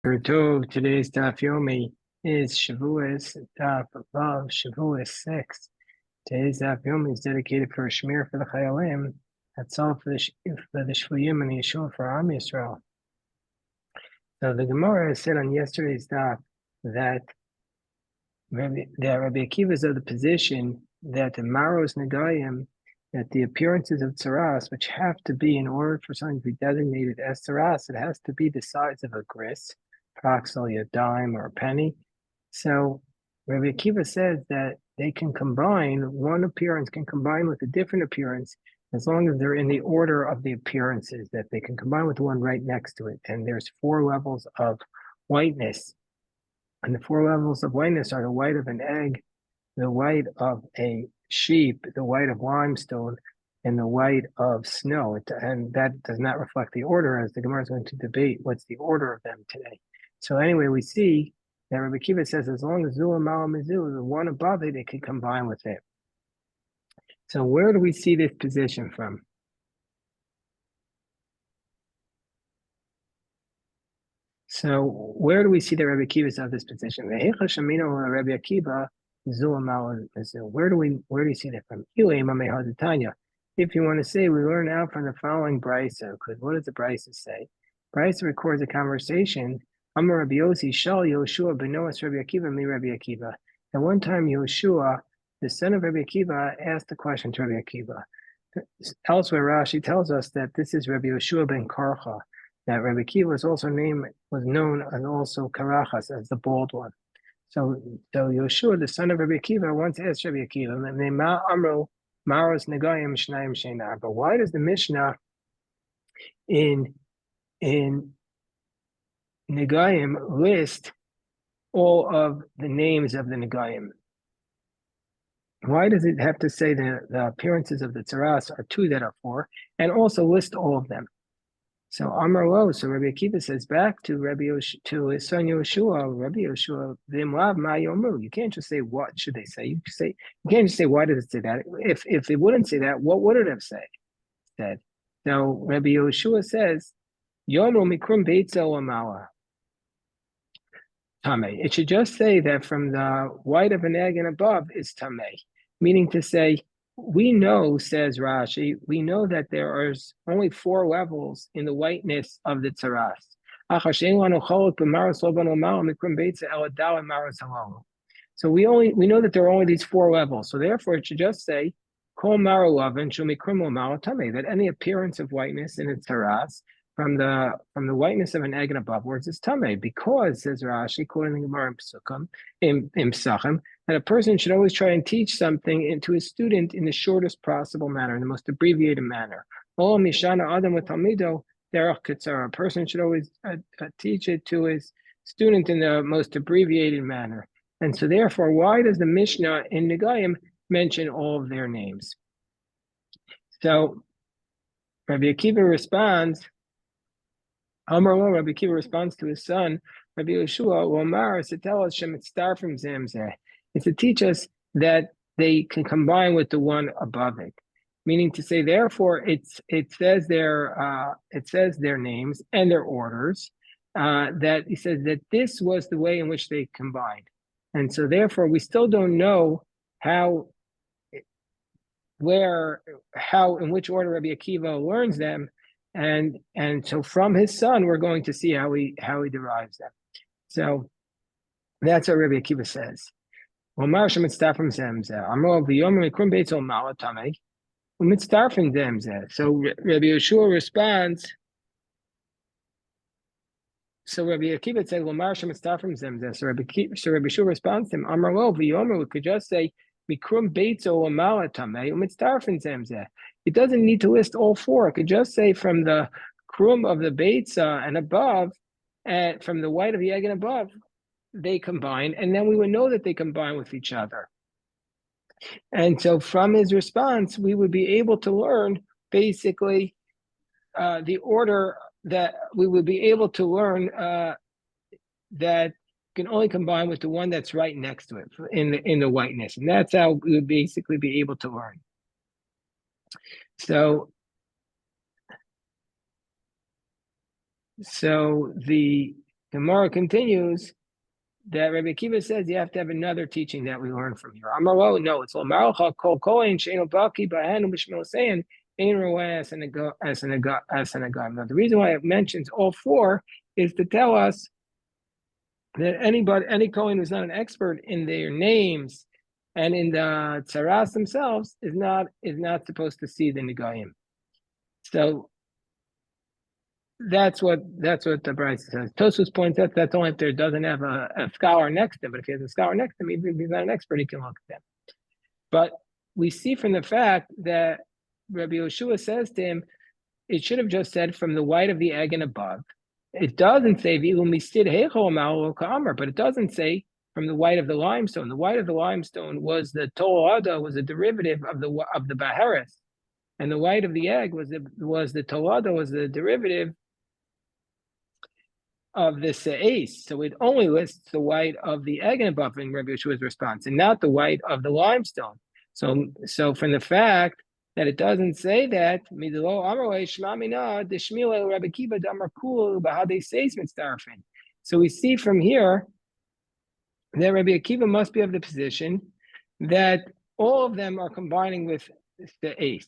Today's daf yomi is Shevuos, daf above Shevuos 6. Today's daf yomi is dedicated for a shmir for the Chayalim. That's all for the Shvuyim and the Yeshua for Am Yisrael. So the Gemara said on yesterday's daf that Rabbi Akiva is of the position that the Maros Negayim, that the appearances of tzaras, which have to be in order for something to be designated as tzaras, it has to be the size of a gris, approximately a dime or a penny. So Rabbi Akiva says that they can combine, one appearance can combine with a different appearance as long as they're in the order of the appearances, that they can combine with the one right next to it. And there's 4 levels of whiteness. And the 4 levels of whiteness are the white of an egg, the white of a sheep, the white of limestone, and the white of snow. And that does not reflect the order, as the Gemara is going to debate what's the order of them today. So anyway, we see that Rabbi Akiva says as long as Zul and Malam is Zul, the one above it, it can combine with it. So where do we see this position from? So where do we see that Rabbi Akiva is of this position? Rabbi Akiva, where do you see that from? If you want to say, we learn out from the following brisa, because what does the brisa say? Brisa records a conversation. Amar Rabbi Yossi, Shal Yoshua benoas Rabbi Akiva mi Rabbi Akiva. At one time, Yoshua, the son of Rabbi Akiva, asked the question to Rabbi Akiva. Elsewhere, Rashi tells us that this is Rabbi Yoshua ben Karcha, that Rabbi Akiva was known as also Karachas, as the bald one. So Yoshua, the son of Rabbi Akiva, once asked Rabbi Akiva, Maros Negayim Shnayim Sheinar. But why does the Mishnah in Negayim list all of the names of the Negayim? Why does it have to say the appearances of the tzaras are 2 that are 4, and also list all of them? So Amar Lo, so Rabbi Akiva says back to to his son Yoshua, Rabbi Yoshua, V'imlav ma yomu. You can't just say what should they say. You can't just say why did it say that. If it wouldn't say that, what would it have said? So Rabbi Yoshua says, Yomu mikrum beitzel amala. Tameh. It should just say that from the white of an egg and above is tameh, meaning to say, we know, says Rashi, we know that there are only 4 levels in the whiteness of the tzaras. So we know that there are only these 4 levels. So therefore, it should just say, that any appearance of whiteness in the tzaras from the whiteness of an egg and above,wards is tameh, because, says Rashi, quoting the Gemara in Psachim, that a person should always try and teach something to his student in the shortest possible manner, in the most abbreviated manner. A person should always teach it to his student in the most abbreviated manner. And so therefore, why does the Mishnah in Negayim mention all of their names? So Rabbi Akiva responds, Amar Lo, Rabbi Akiva responds to his son, Rabbi Yeshua, Omar, to tell us Shemitztar from Zemzeh. It's to teach us that they can combine with the one above it, meaning to say, therefore, it says their names and their orders. That he says that this was the way in which they combined, and so therefore we still don't know in which order Rabbi Akiva learns them, and so from his son we're going to see how he derives them. So that's what Rabbi Akiva says. So Rabbi Yeshua responds. So Rabbi Akiva said, So Rabbi Yeshua responds to him, Amar Lo, we could just say, it doesn't need to list all 4. It could just say from the krum of the beitza and above, and from the white of the egg and above, they combine, and then we would know that they combine with each other. And so from his response, we would be able to learn basically the order that we would be able to learn that can only combine with the one that's right next to it in the whiteness. And that's how we would basically be able to learn. So the Gemara continues that Rabbi Akiva says you have to have another teaching that we learn from here. Amaro, no, it's Lamarocha Kol Kohen Sheino Baki Bahanu B'Shmil Sayin Ein Roeh as an Agam. Now the reason why it mentions all four is to tell us that any Kohen who's not an expert in their names and in the tzaras themselves is not supposed to see the Nigayim. So that's what the Bryce says. Tosfos points out that's only if there doesn't have a scholar next to him. But if he has a scholar next to him, even if he's not an expert, he can look at them. But we see from the fact that Rabbi Yoshua says to him, it should have just said from the white of the egg and above. It doesn't say but it doesn't say from the white of the limestone. The white of the limestone was the tolada, was a derivative of the baharis, and the white of the egg was the tolada, was the derivative of the se'es. So it only lists the white of the egg and above in Rabbi Yeshua's response, and not the white of the limestone. So from the fact that it doesn't say that, so we see from here that Rabbi Akiva must be of the position that all of them are combining with the ace.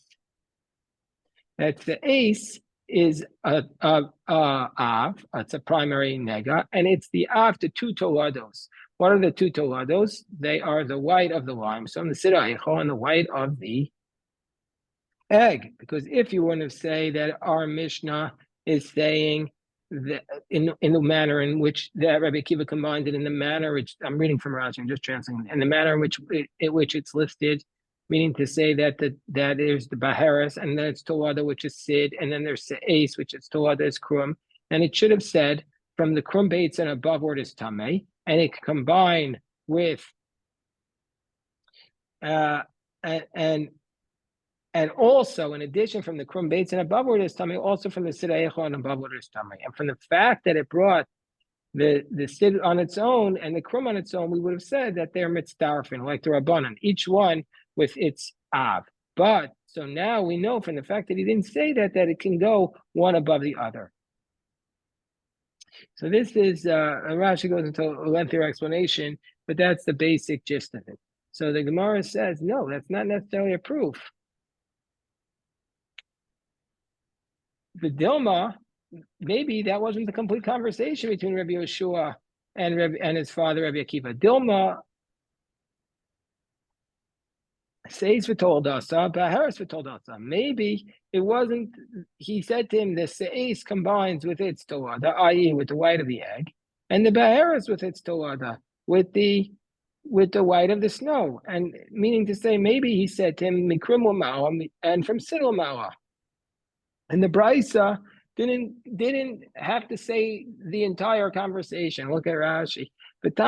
That the ace is a av, it's a primary nega, and it's the av to two tolados. What are the two tolados? They are the white of the limestone, the sirah, and the white of the egg. Because if you want to say that our Mishnah is saying that in the manner in which that Rabbi Akiva combined it, in the manner which I'm reading from Rashi, I'm just translating, in the manner in which it's listed, meaning to say that there's the Baharis, and then it's Tolada, which is Sid, and then there's Se'es, which is Tolada, is Krum, and it should have said from the Krum Bates and aboveward is Tameh, and it can combine with and also, in addition, from the Krum Bates and aboveward is Tameh, also from the Sid Eichel and aboveward is Tameh. And from the fact that it brought the Sid on its own and the Krum on its own, we would have said that they're mitzdarfin, like the Rabbanan, each one with its Av. But, so now we know from the fact that he didn't say that it can go one above the other. So this is, Rashi goes into a lengthier explanation, but that's the basic gist of it. So the Gemara says, no, that's not necessarily a proof. The Dilma, maybe that wasn't the complete conversation between Rabbi Yeshua and his father Rabbi Akiva. Dilma says told us, Baharis told us. Maybe it wasn't. He said to him, the se'es combines with its tolada, i.e., with the white of the egg, and the Baharis with its tolada, with the white of the snow, and meaning to say, maybe he said to him mikrim ma'ah and from sidl ma'ah. And the Brisa didn't have to say the entire conversation. Look at Rashi. Like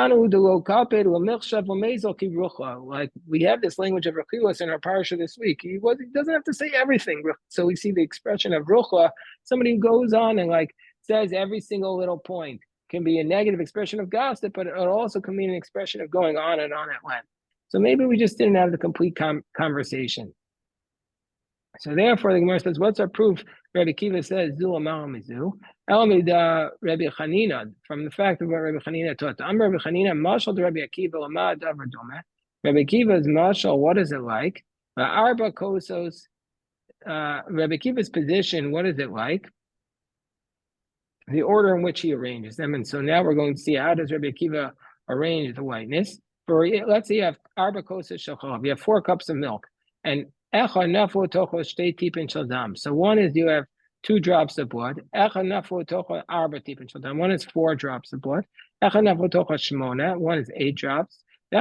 we have this language of Rechilas in our parsha this week. He doesn't have to say everything. So we see the expression of Ruchla, somebody who goes on and like says every single little point. Can be a negative expression of gossip, but it also can mean an expression of going on and on at length. So maybe we just didn't have the complete conversation. So therefore, the Gemara says, what's our proof? Rabbi Akiva says, Zul Amal Mizu. Elamida Rabbi Chanina, from the fact of what Rabbi Chanina taught. Am Rabbi Chanina, Mashal to Rabbi Akiva, Lamad Averdome. Rabbi Akiva's Mashal, what is it like? Arba Kosos, Rabbi Akiva's position, what is it like? The order in which he arranges them. And so now we're going to see how does Rabbi Akiva arrange the whiteness. Let's say you have Arba Kosos Shachov, you have 4 cups of milk. And so one is you have 2 drops of blood. One is 4 drops of blood. One is 8 drops. So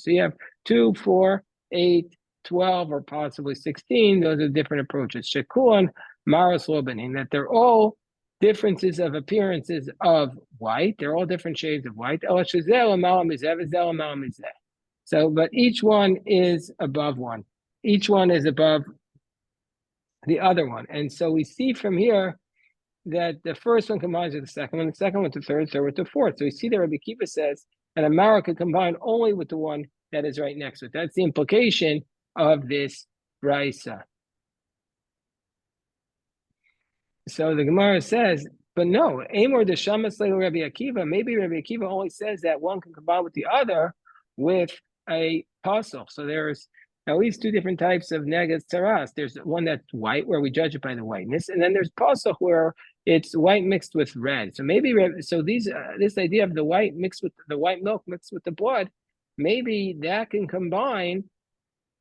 you have 2, 4, 8, 12, or possibly 16. Those are different approaches. Shekuan, Maros Lobanin, that they're all differences of appearances of white. They're all different shades of white. So, but each one is above one. Each one is above the other one. And so we see from here that the first one combines with the second one with the third with the fourth. So we see that Rabbi Akiva says that Amara could combine only with the one that is right next to it. That's the implication of this brisa. So the Gemara says, But no, Amor de Shamas Rabbi Akiva. Maybe Rabbi Akiva only says that one can combine with the other with a pasuk. So there's at least two different types of negas taras. There's one that's white, where we judge it by the whiteness, and then there's pasuk where it's white mixed with red. So maybe this idea of the white mixed with the white milk mixed with the blood, maybe that can combine.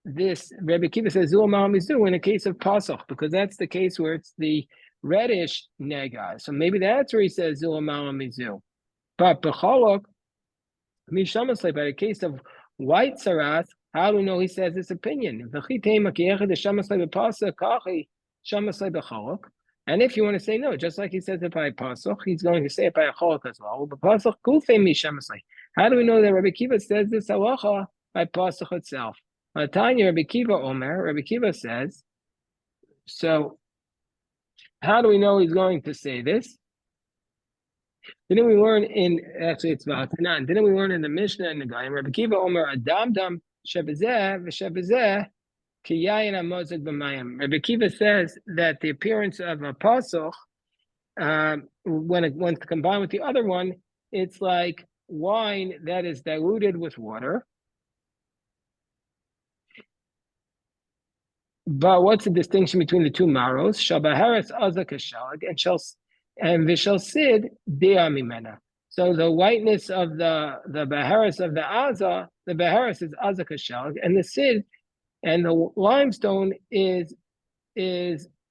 This Rabbi Akiva says Zul Mizu in a case of pasuk, because that's the case where it's the reddish nega. So maybe that's where he says Zul Mizu. But Becholok, Mishamasle, by the case of white saras, how do we know he says this opinion? And if you want to say no, just like he says it by pasuk, he's going to say it by a cholok as well. But pasuk kufe mishamasle. How do we know that Rabbi Akiva says this halacha by pasuk itself? Tanya Rabbi Akiva Omer. Rabbi Akiva says. So, how do we know he's going to say this? Didn't we learn it's V'atanan. Didn't we learn in the Mishnah and the Gayim? Rabbi Akiva Omer Adam Dam Shebezeh V'Shebezeh Kiyayin Amozek B'Mayim. Rabbi Akiva says that the appearance of a pasuk, when combined with the other one, it's like wine that is diluted with water. But what's the distinction between the two maros? Shabaharas azak shalag and vishal sid deamimena. So the whiteness of the baharas of the aza, the baharas is azak shalag, and the sid and the limestone is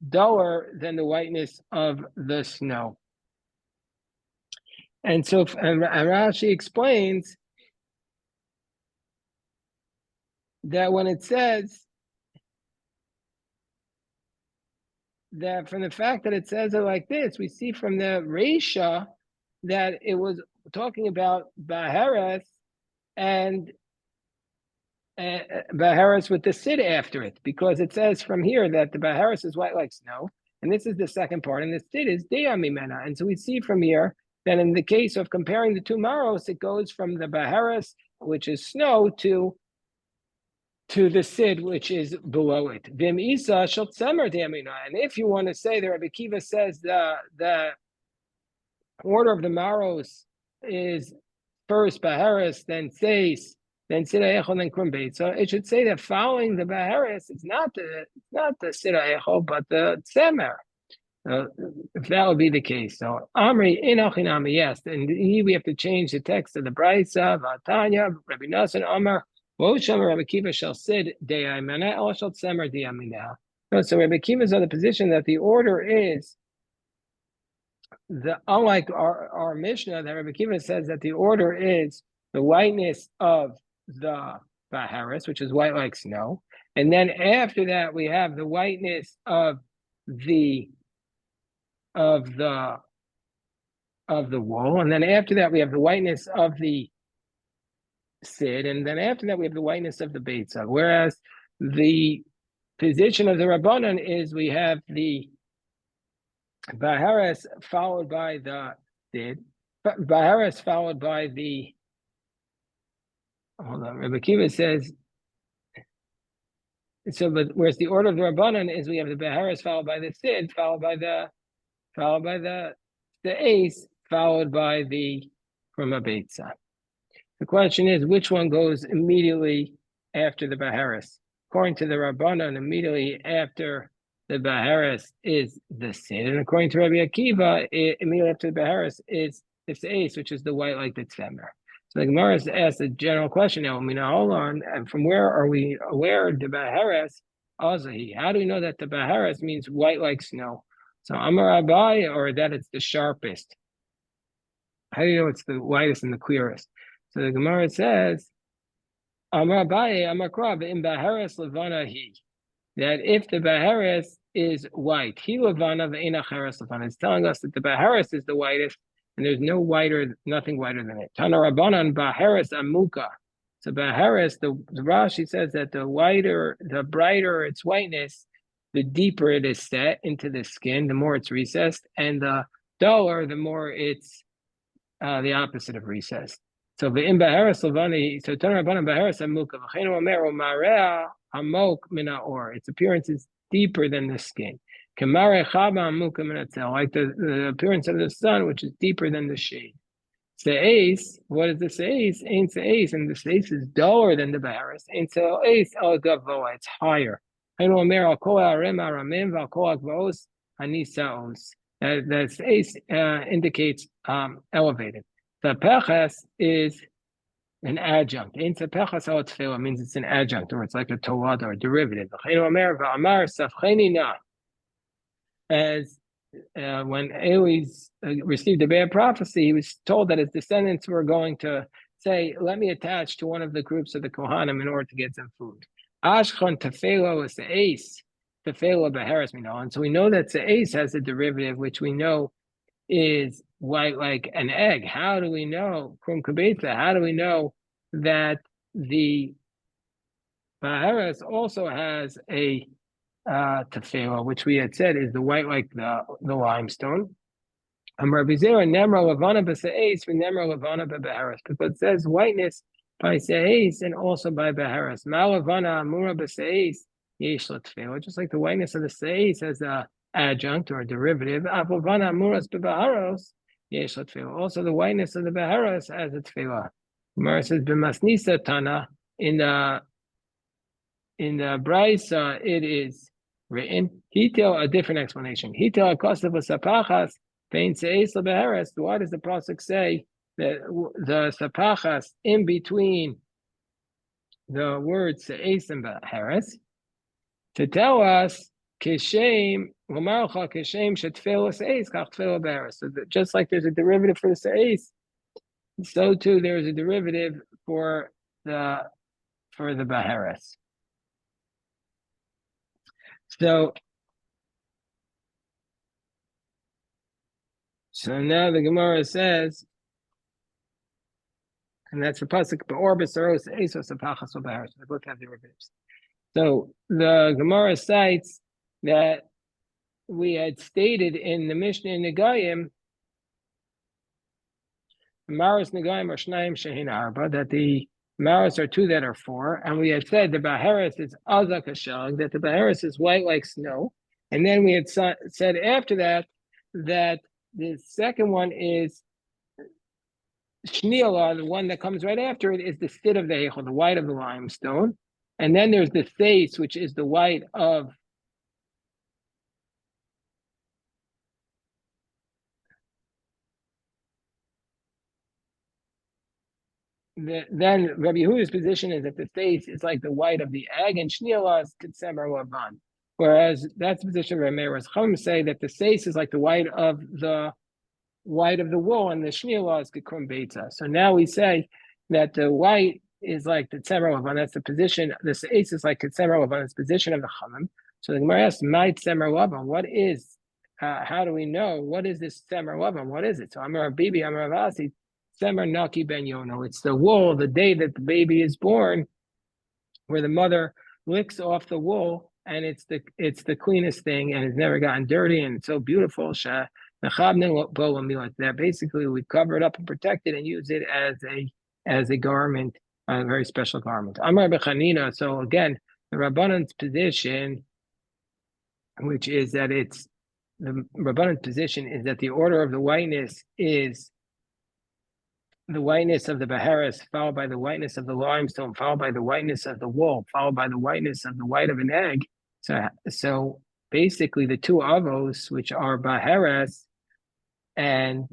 duller than the whiteness of the snow. And so and Rashi explains that when it says that from the fact that it says it like this, we see from the Reisha that it was talking about Baharas and Baharas with the Sid after it, because it says from here that the Baharas is white like snow, and this is the second part, and the Sid is Deamimena. And so we see from here that in the case of comparing the two Maros, it goes from the Baharas, which is snow, to the Sid, which is below it. Vim Isa shel tzemer de'amina. And if you want to say that Rabbi Akiva says the order of the Maros is first Baharis, then Seis, then Sida Echol, then Krum Beit. So it should say that following the Baharis, it's not the Sida Echol, but the Tzemer. If that would be the case. So Amri Inachinami, yes. And here we have to change the text of the Brisa, Vatanya, Rabbi Nassan, Amar. So Rabbi Akiva shall sid de'amina, or shall tzemer de'amina. So Rabbi Akiva's on the position that the order is unlike our Mishnah, that Rabbi Akiva says that the order is the whiteness of the Baharis, which is white like snow, and then after that we have the whiteness of the wool, and then after that we have the whiteness of the Sid, and then after that we have the whiteness of the Beitzah. Whereas the position of the Rabbanan is we have the Baharis followed by the Sid, Baharis followed by the. Hold on, Rabbi Akiva says. So, but whereas the order of the Rabbanan is we have the Baharis followed by the Sid, followed by the Ace, followed by the from a Beitzah. The question is, which one goes immediately after the Baharis? According to the Rabbanan, immediately after the Baharis is the Sid, and according to Rabbi Akiva, immediately after the Baharis is the Ace, which is the white like the Tzemer. So the Gemara has asked a general question now. I mean, hold on, and from where are we aware the Baharis Azahi? How do we know that the Baharis means white like snow? So Amar Abai, or that it's the sharpest? How do you know it's the whitest and the clearest? So the Gemara says, Amar Abaye, Amar Krab, in Baharis Levana he, that if the Baharis is white, he Levana ve'ina Charas Levana. It's telling us that the Baharis is the whitest, and there's nothing whiter than it. Tana Rabbanan Baharis Amuka. So Baharis, the Rashi says that the brighter its whiteness, the deeper it is set into the skin, the more it's recessed, and the duller, the more it's the opposite of recessed. So in Baharis Levani, so Tana Rabbanan Baharis Amuka, V'cheinu Omer Marea Hamok Mina Or. Its appearance is deeper than the skin. Like the appearance of the sun, which is deeper than the shade. Se'es, what is the se'es? Ain't se'es, and the se'es is duller than the Baharis. Ain't se'es el gavoa, it's higher. Hainu omer al kol ha'arim ha'ramim v'al kol ha'gvaos hanisaos. The se'es indicates elevated. The peches is an adjunct. Ain't se'peches el tefillah means it's an adjunct, or it's like a tolad or a derivative. Hainu omer v'amar safcheni na. As when Eli's received a bad prophecy, he was told that his descendants were going to say, let me attach to one of the groups of the Kohanim in order to get some food. Ashchan tefelo is the ace, tefelo beheres we know. And so we know that the ace has a derivative, which we know is white like an egg. How do we know, krum kabetza, how do we know that the beheres also has a tefillah, which we had said is the white like the limestone. Because it says whiteness by se'es and also by beharas. Just like the whiteness of the se'es has a adjunct or a derivative. Also the whiteness of the beharas has a tefillah. Gemara says b'masnisa tana in the Brisa it is written. Hitel, a different explanation. Hitel akosav sapachas pain se'es lebeheres. Why does the pasuk say that the sapachas in between the words se'es and beheres to tell us kishem umarcha kishem shetfil se'es kach tefil beheres. So just like there's a derivative for the se'es, so too there is a derivative for the beheres. So now the Gemara says, and that's the pasuk be'orbis aros esos apachas u'beharos. They both have derivatives. So the Gemara cites that we had stated in the Mishnah in Negayim, Maros Negayim are Shnayim Shehin Arba, that the Maros are two that are four, and we had said the Baharis is Azak Hashag, that the Baharis is white like snow, and then we had said after that the second one is Shniala, the one that comes right after it is the stit of the Heichel, the white of the limestone, and then there's the Theis, which is the white of then Rabbi Yehuda's position is that the face is like the white of the egg, and Shniala is Ketsemer Lavan. Whereas that's the position of Rabbi Meir. Chachamim say that the face is like the white of the wool, and the Shniala is Gekrum Beitza. So now we say that the white is like the Tzemer Lavan. That's the position. The face is like Ketsemer Lavan. It's the position of the Chachamim. So the Gemara asks, "My Tzemer Lavan, what is? How do we know what is this Tzemer Lavan? What is it?" So Amar Bibi, Amar Avasi. Semer Naki Ben Yono. It's the wool, the day that the baby is born, where the mother licks off the wool, and it's the cleanest thing, and it's never gotten dirty, and it's so beautiful. That basically we cover it up and protect it and use it as a garment, a very special garment. Amar Bechanina. So again, the Rabbanan's position, which is that the Rabbanan's position is that the order of the whiteness is the whiteness of the Baharis, followed by the whiteness of the limestone, followed by the whiteness of the wool, followed by the whiteness of the white of an egg. So basically the two avos, which are Baharis and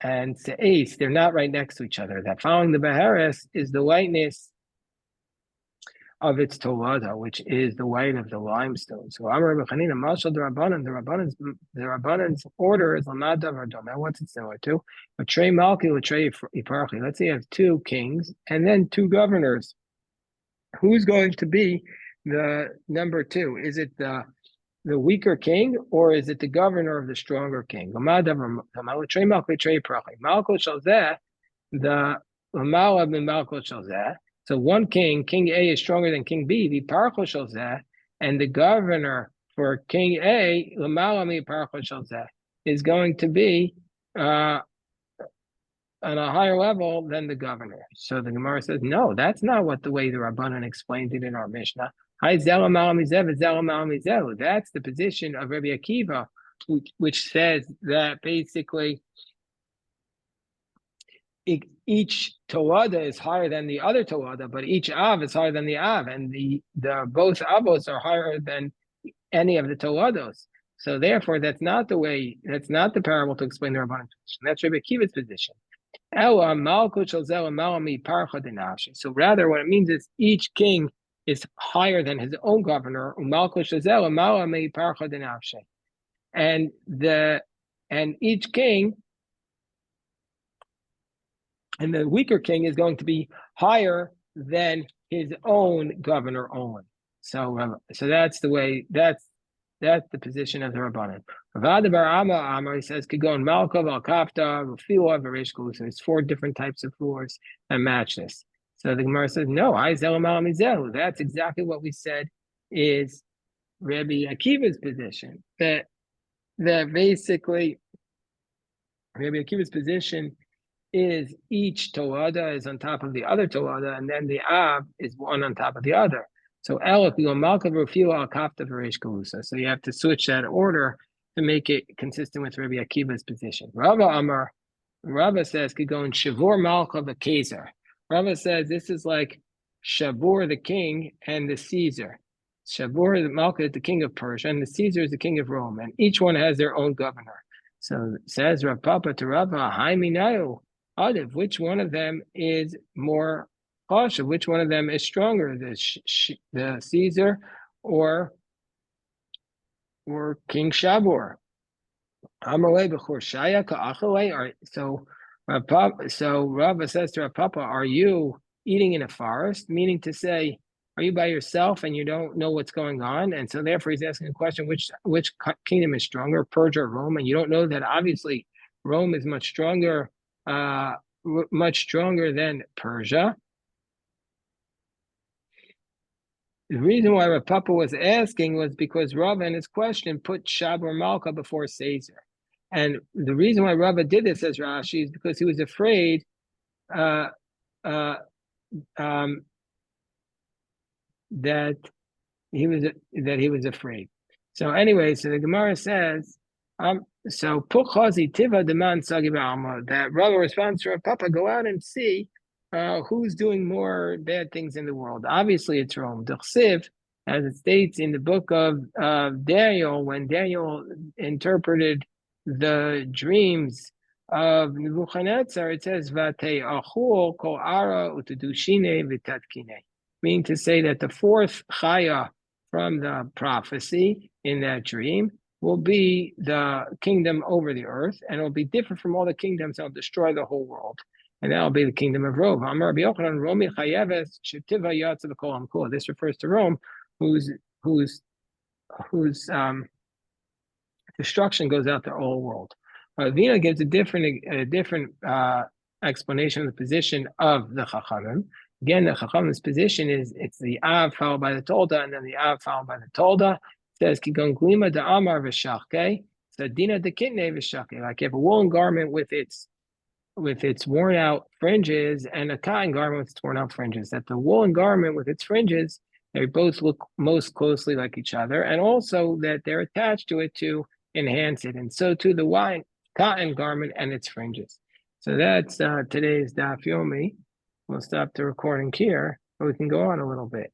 Se'es, they're not right next to each other. That following the Baharis is the whiteness of its tolada, which is the white of the limestone. So Amar Bechanina, Mashal the Rabbanan's order is Lamadav or Domeh. What's it similar to? Latrei Malki, Latrei Iparchi. Let's say you have two kings and then two governors. Who's going to be the number two? Is it the weaker king, or is it the governor of the stronger king? Lamadav or Latrei Malki, Latrei Iparchi. Malkot Shalzeh, the Lamala bin Malkot Shalzeh. So one king, King A, is stronger than King B, and the governor for King A, is going to be on a higher level than the governor. So the Gemara says, no, that's not the way the Rabbanan explained it in our Mishnah. That's the position of Rabbi Akiva, which says that basically each Tawada is higher than the other Tawada, but each Av is higher than the Av, and the both Avos are higher than any of the Tawados. So therefore, that's not the parable to explain the Rabbanan position. That's Rabbi Akiva's position. So rather, what it means is each king is higher than his own governor. And each king, and the weaker king is going to be higher than his own governor only. So that's the way. That's the position of the Rabbanan. Ravad bar Amar, he says, Kigon Malkov, Al Kafta, Rufila, Varishku. So there's 4 different types of floors that match this. So the Gemara says, no, that's exactly what we said is Rabbi Akiva's position. That basically Rabbi Akiva's position is each Tawada is on top of the other Tawada, and then the Av is one on top of the other. So so you have to switch that order to make it consistent with Rabbi Akiva's position. Rava says could go in Shavor Malka the Caesar. Rava says this is like Shavor the king and the Caesar. Shavor the Malka is the king of Persia, and the Caesar is the king of Rome, and each one has their own governor. So says Rav Papa to Rava, Haiminayu, Adiv, which one of them is more cautious? Which one of them is stronger, the Caesar or King Shabor? So Rava says to Rav Papa, are you eating in a forest? Meaning to say, are you by yourself and you don't know what's going on? And so therefore he's asking a question, which kingdom is stronger, Persia or Rome? And you don't know that obviously Rome is much stronger than Persia. The reason why Rav Papa was asking was because Rava in his question put Shabor Malka before Caesar. And the reason why Rava did this, says Rashi, is because he was afraid that he was afraid. So anyway, so the Gemara says, so Puchazi Tiva Deman Sagi Ba'alma, that Rava responds to Rav Papa, go out and see who's doing more bad things in the world. Obviously, it's Rome. D'chsiv, as it states in the book of Daniel, when Daniel interpreted the dreams of Nebuchadnezzar, it says Vatei Achul Kol Ara Utedushine V'Tatkine, meaning to say that the 4th Chaya from the prophecy in that dream will be the kingdom over the earth, and it will be different from all the kingdoms that will destroy the whole world. And that will be the kingdom of Rome. This refers to Rome, whose destruction goes out to the whole world. Vina gives a different explanation of the position of the Chachamim. Again, the Chachamim's position is it's the Av followed by the Tolda, and then the Av followed by the Tolda. It says Kigon Glima de Amar v'Shachke, so Dina de Kitne v'Shachke. Like you have a woolen garment with its worn out fringes and a cotton garment with its worn out fringes. That the woolen garment with its fringes, they both look most closely like each other, and also that they're attached to it to enhance it. And so too the cotton garment and its fringes. So that's today's Daf Yomi. We'll stop the recording here, but we can go on a little bit.